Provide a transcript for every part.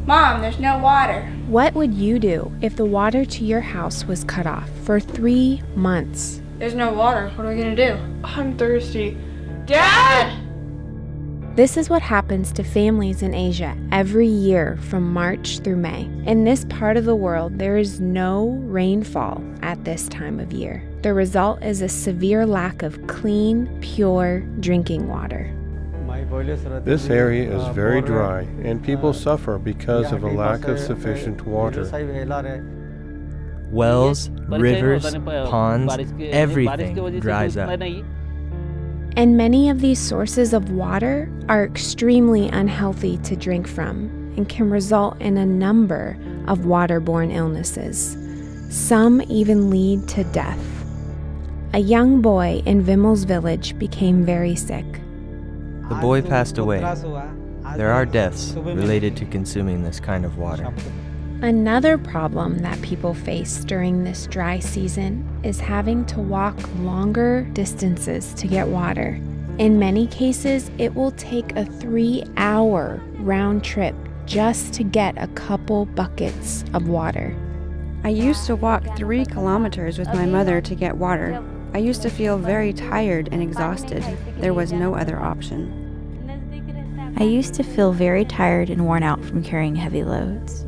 Mom, there's no water. What would you do if the water to your house was cut off for 3 months? There's no water. What are we gonna do? I'm thirsty. Dad! This is what happens to families in Asia every year from March through May. In this part of the world, there is no rainfall at this time of year. The result is a severe lack of clean, pure drinking water. This area is very dry, and people suffer because of a lack of sufficient water. Wells, rivers, ponds, everything dries up. And many of these sources of water are extremely unhealthy to drink from and can result in a number of waterborne illnesses. Some even lead to death. A young boy in Vimal's village became very sick. The boy passed away. There are deaths related to consuming this kind of water. Another problem that people face during this dry season is having to walk longer distances to get water. In many cases, it will take a 3-hour round trip just to get a couple buckets of water. I used to walk 3 kilometers with my mother to get water. I used to feel very tired and exhausted. There was no other option. I used to feel very tired and worn out from carrying heavy loads.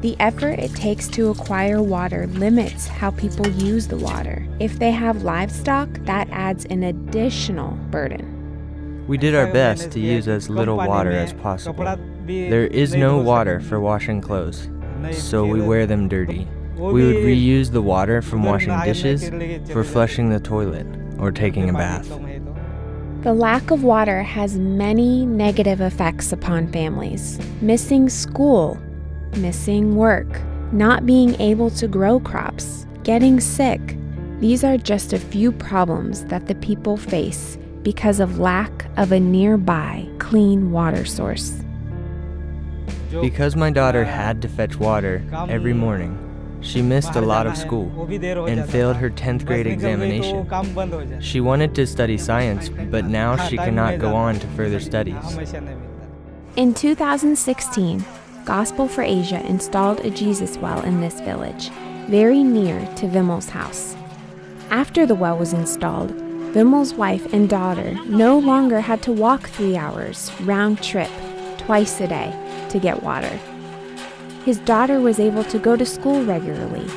The effort it takes to acquire water limits how people use the water. If they have livestock, that adds an additional burden. We did our best to use as little water as possible. There is no water for washing clothes, so we wear them dirty. We would reuse the water from washing dishes for flushing the toilet or taking a bath. The lack of water has many negative effects upon families. Missing school, missing work, not being able to grow crops, getting sick. These are just a few problems that the people face because of lack of a nearby clean water source. Because my daughter had to fetch water every morning, she missed a lot of school and failed her 10th grade examination. She wanted to study science, but now she cannot go on to further studies. In 2016, Gospel for Asia installed a Jesus well in this village, very near to Vimal's house. After the well was installed, Vimal's wife and daughter no longer had to walk 3 hours round trip twice a day to get water. His daughter was able to go to school regularly,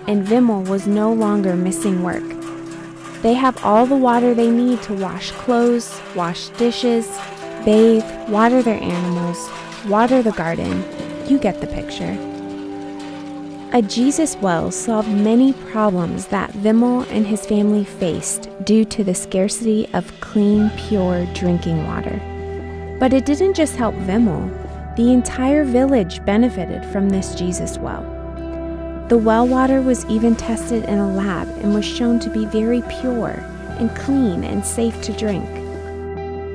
and Vimal was no longer missing work. They have all the water they need to wash clothes, wash dishes, bathe, water their animals, water the garden. You get the picture. A Jesus well solved many problems that Vimal and his family faced due to the scarcity of clean, pure drinking water. But it didn't just help Vimal. The entire village benefited from this Jesus well. The well water was even tested in a lab and was shown to be very pure and clean and safe to drink.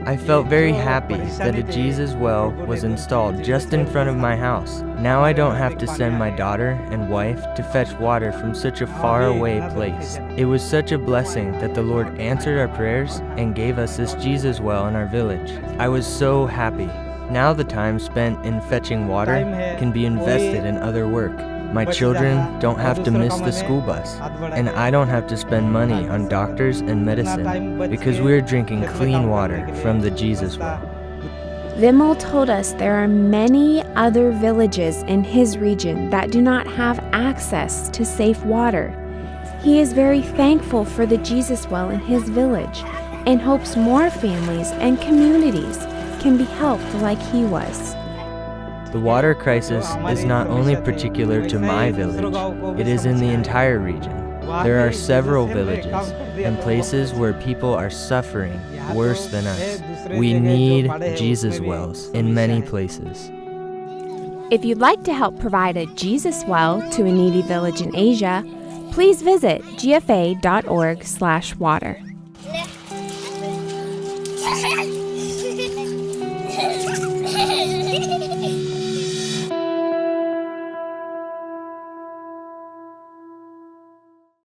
I felt very happy that a Jesus well was installed just in front of my house. Now I don't have to send my daughter and wife to fetch water from such a faraway place. It was such a blessing that the Lord answered our prayers and gave us this Jesus well in our village. I was so happy. Now the time spent in fetching water can be invested in other work. My children don't have to miss the school bus, and I don't have to spend money on doctors and medicine because we are drinking clean water from the Jesus well. Vimal told us there are many other villages in his region that do not have access to safe water. He is very thankful for the Jesus well in his village and hopes more families and communities can be helped like he was. The water crisis is not only particular to my village, it is in the entire region. There are several villages and places where people are suffering worse than us. We need Jesus wells in many places. If you'd like to help provide a Jesus well to a needy village in Asia, please visit gfa.org/water.